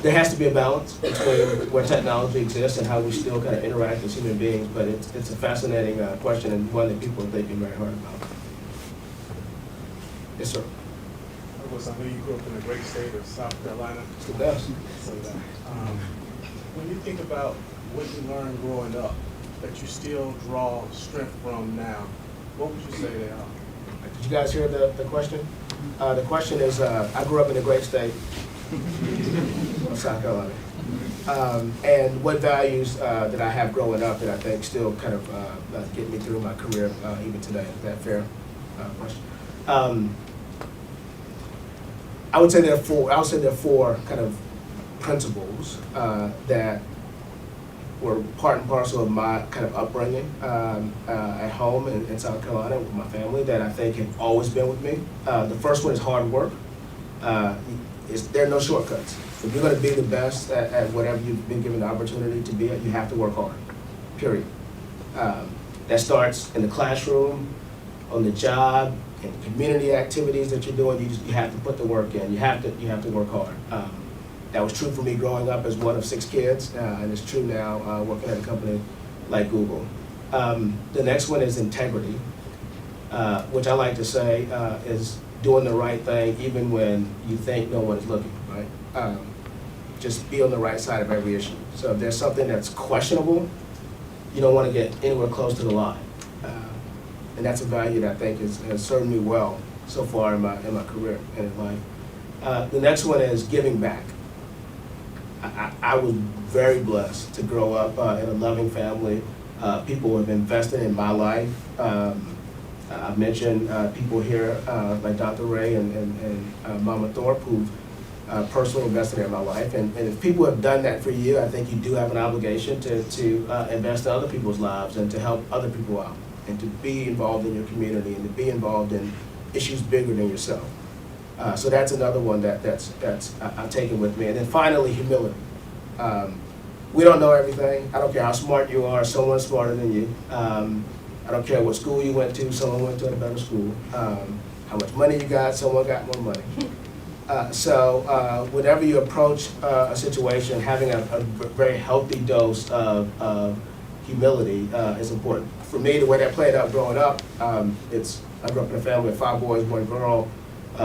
there has to be a balance between where technology exists and how we still kind of interact as human beings. But it's a fascinating question and one that people are thinking very hard about. Yes, sir. I know you grew up in the great state of South Carolina. It's the best. So when you think about what you learned growing up, that you still draw strength from now, what would you say they are? Did you guys hear the question? The question is, I grew up in the great state of South Carolina. And what values that I have growing up that I think still kind of get me through my career even today? Is that fair question? I would say there are four kind of principles that were part and parcel of my kind of upbringing at home in South Carolina with my family that I think have always been with me. The first one is hard work. There are no shortcuts. If you're going to be the best at whatever you've been given the opportunity to be at, you have to work hard, period. That starts in the classroom, on the job, in community activities that you're doing. You have to put the work in. You have to work hard. That was true for me growing up as one of 6 kids, and it's true now working at a company like Google. The next one is integrity, which I like to say is doing the right thing even when you think no one is looking, right? Just be on the right side of every issue. So if there's something that's questionable, you don't want to get anywhere close to the line. And that's a value that I think has served me well so far in my career and in life. The next one is giving back. I was very blessed to grow up in a loving family. People have invested in my life. I mentioned people here like Dr. Ray and Mama Thorpe who've personally invested in my life. And if people have done that for you, I think you do have an obligation to invest in other people's lives and to help other people out and to be involved in your community and to be involved in issues bigger than yourself. So that's another one that's I've taken with me. And then finally, humility. We don't know everything. I don't care how smart you are, someone's smarter than you. I don't care what school you went to, someone went to a better school. How much money you got, someone got more money. So whenever you approach a situation, having a very healthy dose of humility is important. For me, the way that played out growing up, I grew up in a family of 5 boys, 1 girl,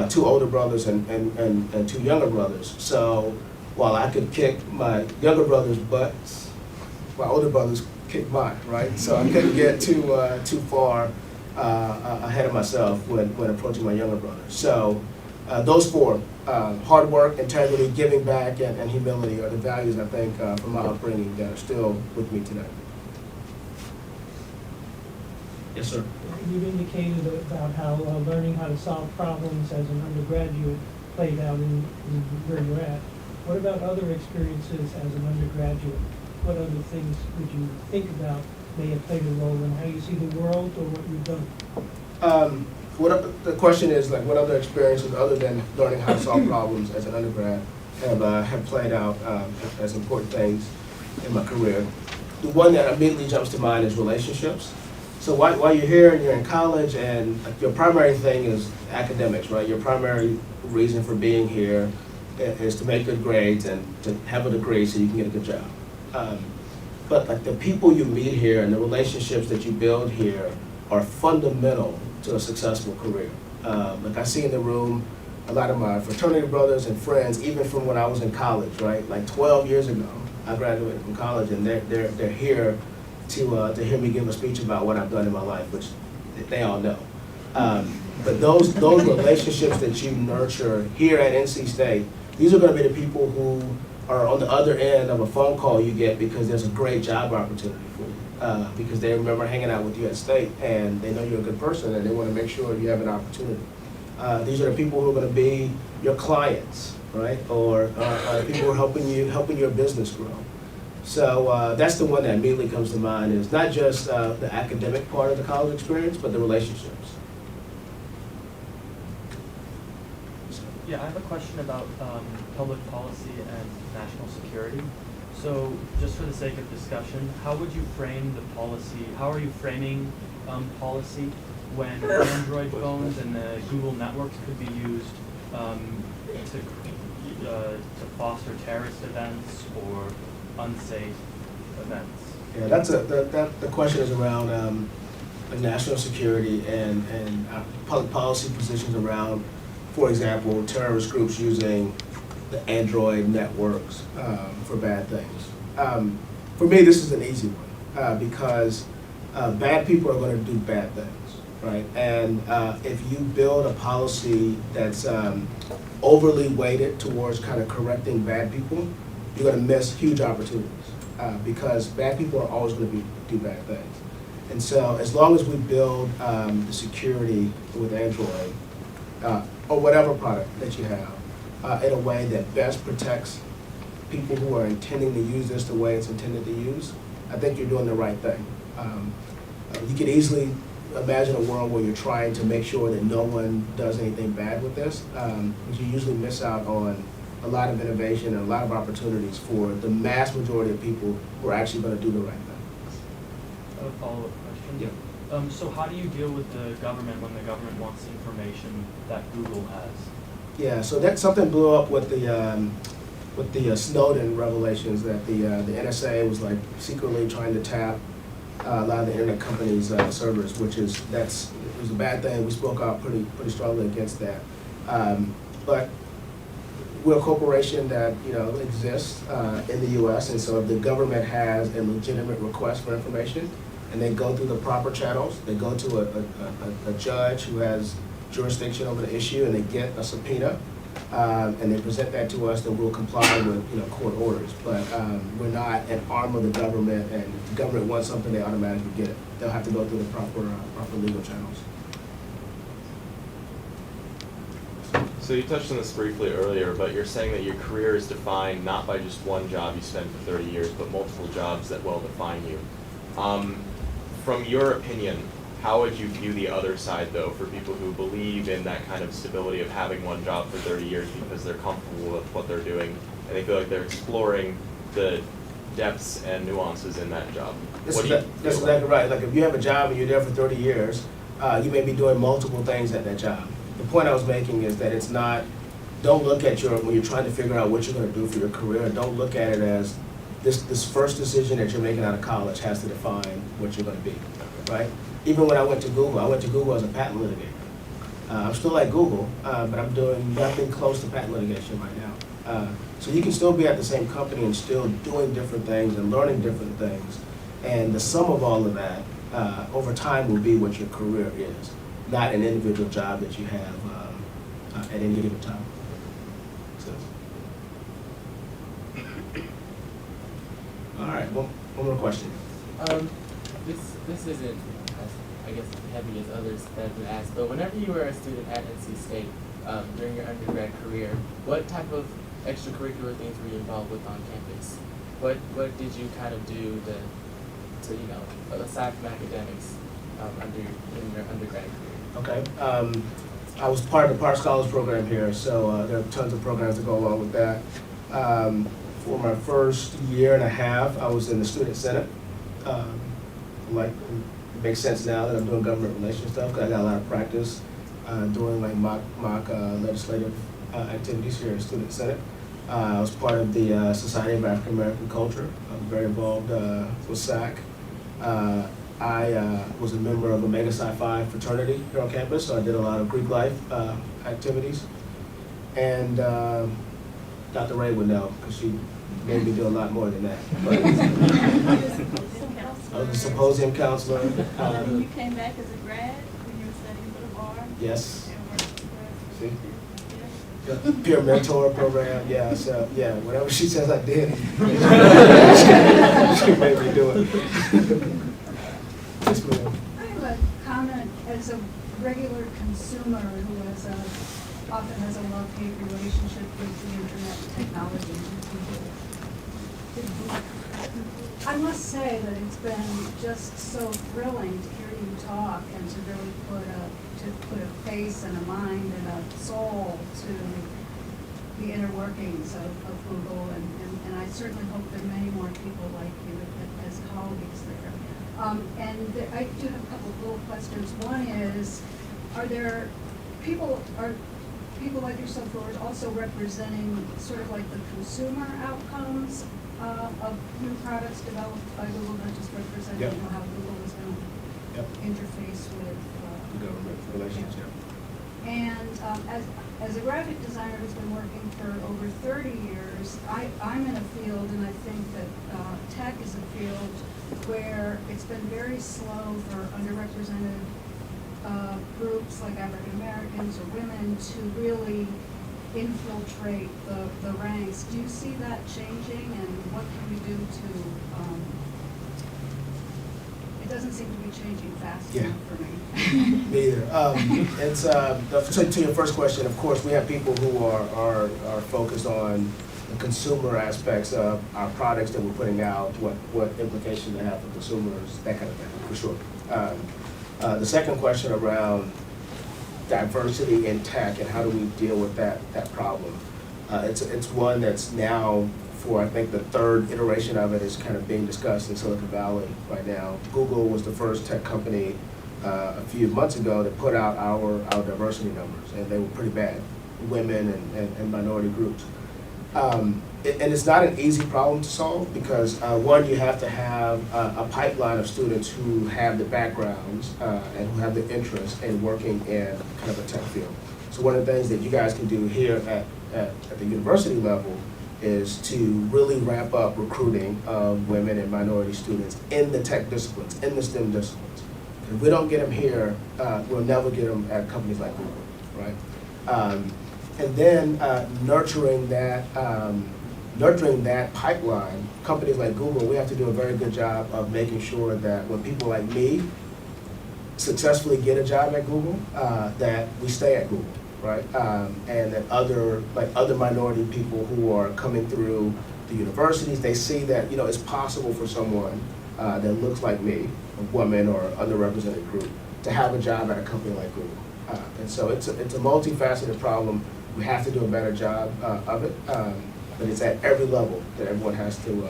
2 older brothers and 2 younger brothers. So while I could kick my younger brother's butts, my older brothers kicked mine, right? So I couldn't get too far ahead of myself when approaching my younger brothers. So those 4, hard work, integrity, giving back, and humility are the values I think from my upbringing that are still with me today. Yes, sir. You've indicated about how learning how to solve problems as an undergraduate played out in where you're at. What about other experiences as an undergraduate? What other things would you think about may have played a role in how you see the world or what you've done? The question is, like, what other experiences other than learning how to solve problems as an undergrad have played out as important things in my career? The one that immediately jumps to mind is relationships. So while you're here and you're in college and your primary thing is academics, right? Your primary reason for being here is to make good grades and to have a degree so you can get a good job. But like the people you meet here and the relationships that you build here are fundamental to a successful career. Like I see in the room a lot of my fraternity brothers and friends, even from when I was in college, right? Like 12 years ago, I graduated from college and they're here to hear me give a speech about what I've done in my life, which they all know. But those relationships that you nurture here at NC State, these are going to be the people who are on the other end of a phone call you get because there's a great job opportunity for you. Because they remember hanging out with you at State and they know you're a good person and they want to make sure you have an opportunity. These are the people who are going to be your clients, right? Or people who are helping your business grow. So that's the one that immediately comes to mind is not just the academic part of the college experience, but the relationships. Yeah, I have a question about public policy and national security. So just for the sake of discussion, how would you frame the policy? How are you framing policy when Android phones and the Google networks could be used to foster terrorist events or unsafe events? Yeah, the question is around national security and public policy positions around, for example, terrorist groups using the Android networks for bad things. For me, this is an easy one because bad people are going to do bad things, right? And if you build a policy that's overly weighted towards kind of correcting bad people, you're going to miss huge opportunities because bad people are always going to do bad things. And so as long as we build the security with Android or whatever product that you have in a way that best protects people who are intending to use this the way it's intended to use, I think you're doing the right thing. You can easily imagine a world where you're trying to make sure that no one does anything bad with this, but you usually miss out on a lot of innovation and a lot of opportunities for the mass majority of people who are actually going to do the right thing. A follow-up question? Yeah. So how do you deal with the government when the government wants information that Google has? Yeah, so that something blew up with the Snowden revelations that the NSA was like secretly trying to tap a lot of the internet companies' servers, which it was a bad thing. We spoke out pretty strongly against that. But we're a corporation that, exists in the U.S., and so if the government has a legitimate request for information, and they go through the proper channels, they go to a judge who has jurisdiction over the issue, and they get a subpoena, and they present that to us, then we'll comply with, court orders. But we're not an arm of the government, and if the government wants something, they automatically get it. They'll have to go through the proper legal channels. So you touched on this briefly earlier, but you're saying that your career is defined not by just one job you spent for 30 years, but multiple jobs that well define you. From your opinion, how would you view the other side, though, for people who believe in that kind of stability of having one job for 30 years because they're comfortable with what they're doing and they feel like they're exploring the depths and nuances in that job? That's exactly right. Like if you have a job and you're there for 30 years, you may be doing multiple things at that job. The point I was making is that it's not, don't look at when you're trying to figure out what you're going to do for your career, don't look at it as this first decision that you're making out of college has to define what you're going to be, right? Even when I went to Google as a patent litigator. I'm still at Google, but I'm doing nothing close to patent litigation right now. So you can still be at the same company and still doing different things and learning different things. And the sum of all of that over time will be what your career is, not an individual job that you have at any given time. So. All right, one more question. This isn't as, I guess, heavy as others that have been asked, but whenever you were a student at NC State during your undergrad career, what type of extracurricular things were you involved with on campus? What did you kind of do to aside from academics in your undergrad career? Okay. I was part of the Park Scholars Program here, so there are tons of programs that go along with that. For my first year and a half, I was in the Student Senate. It makes sense now that I'm doing government relations stuff, because I got a lot of practice doing like mock legislative activities here in Student Senate. I was part of the Society of African American Culture. I was very involved with SAC. I was a member of Omega Psi Phi fraternity here on campus, so I did a lot of Greek life activities. And Dr. Ray would know, because she made me do a lot more than that. I was a symposium counselor. When you came back as a grad, when you were studying for the bar? Yes. See? The peer mentor program, yeah, so, yeah, whatever she says I did, she made me do it. Yes, ma'am. I have a comment as a regular consumer who often has a love-hate relationship with the internet and technology. I must say that it's been just so thrilling to hear you talk and to really put a face and a mind and a soul to the inner workings of Google, and I certainly hope there are many more people like you as colleagues there. I do have a couple of little questions. One is, are people like yourself who are also representing sort of like the consumer outcomes of new products developed by Google, not just representing how Google is going to interface with the government relations? And as a graphic designer who's been working for over 30 years, I'm in a field, and I think that tech is a field where it's been very slow for underrepresented groups like African Americans or women to really infiltrate the ranks. Do you see that changing, and what can we do to, it doesn't seem to be changing fast enough for me. Me either. So to your first question, of course, we have people who are focused on the consumer aspects of our products that we're putting out, what implications they have for consumers, that kind of thing, for sure. The second question around diversity in tech and how do we deal with that problem. It's one that's now, for I think the third iteration of it, is kind of being discussed in Silicon Valley right now. Google was the first tech company a few months ago that put out our diversity numbers, and they were pretty bad, women and minority groups. And it's not an easy problem to solve because one, you have to have a pipeline of students who have the backgrounds and who have the interest in working in kind of a tech field. So one of the things that you guys can do here at at the university level is to really ramp up recruiting of women and minority students in the tech disciplines, in the STEM disciplines. If we don't get them here, we'll never get them at companies like Google, right? And then nurturing that pipeline, companies like Google, we have to do a very good job of making sure that when people like me successfully get a job at Google, that we stay at Google, right? And that other minority people who are coming through the universities, they see that, you know, it's possible for someone that looks like me, a woman or underrepresented group, to have a job at a company like Google. And so it's a multifaceted problem. We have to do a better job of it, but it's at every level that everyone has to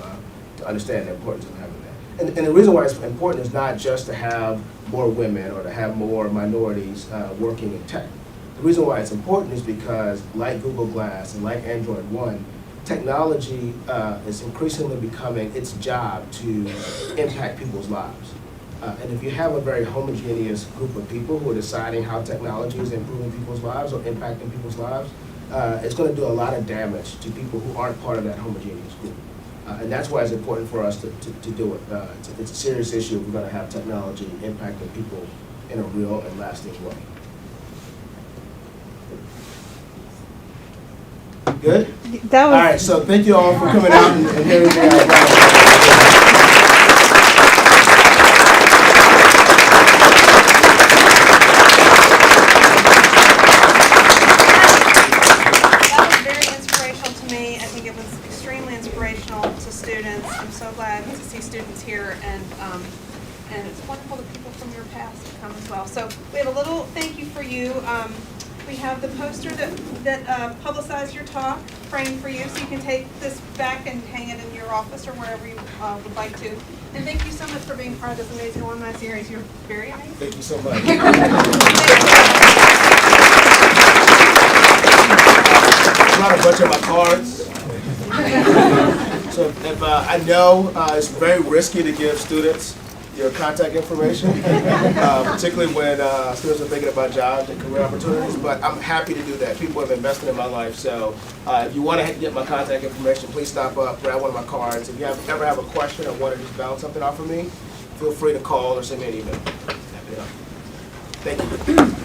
understand the importance of having that. And the reason why it's important is not just to have more women or to have more minorities working in tech. The reason why it's important is because, like Google Glass and like Android One, technology is increasingly becoming its job to impact people's lives. And if you have a very homogeneous group of people who are deciding how technology is improving people's lives or impacting people's lives, it's going to do a lot of damage to people who aren't part of that homogeneous group. And that's why it's important for us to do it. It's a serious issue if we're going to have technology impacting people in a real and lasting way. Good? That was... All right, so thank you all for coming out and hearing me. I'm so glad to see students here, and it's wonderful that people from your past have come as well. So we have a little thank you for you. We have the poster that publicized your talk, framed for you, so you can take this back and hang it in your office or wherever you would like to. And thank you so much for being part of this amazing alumni series. You're very amazing. Thank you so much. I brought a bunch of my cards. So if I know it's very risky to give students your contact information, particularly when students are thinking about jobs and career opportunities, but I'm happy to do that. People have invested in my life, so if you want to get my contact information, please stop up, grab one of my cards. If you ever have a question or want to just bounce something off of me, feel free to call or send me an email. Thank you.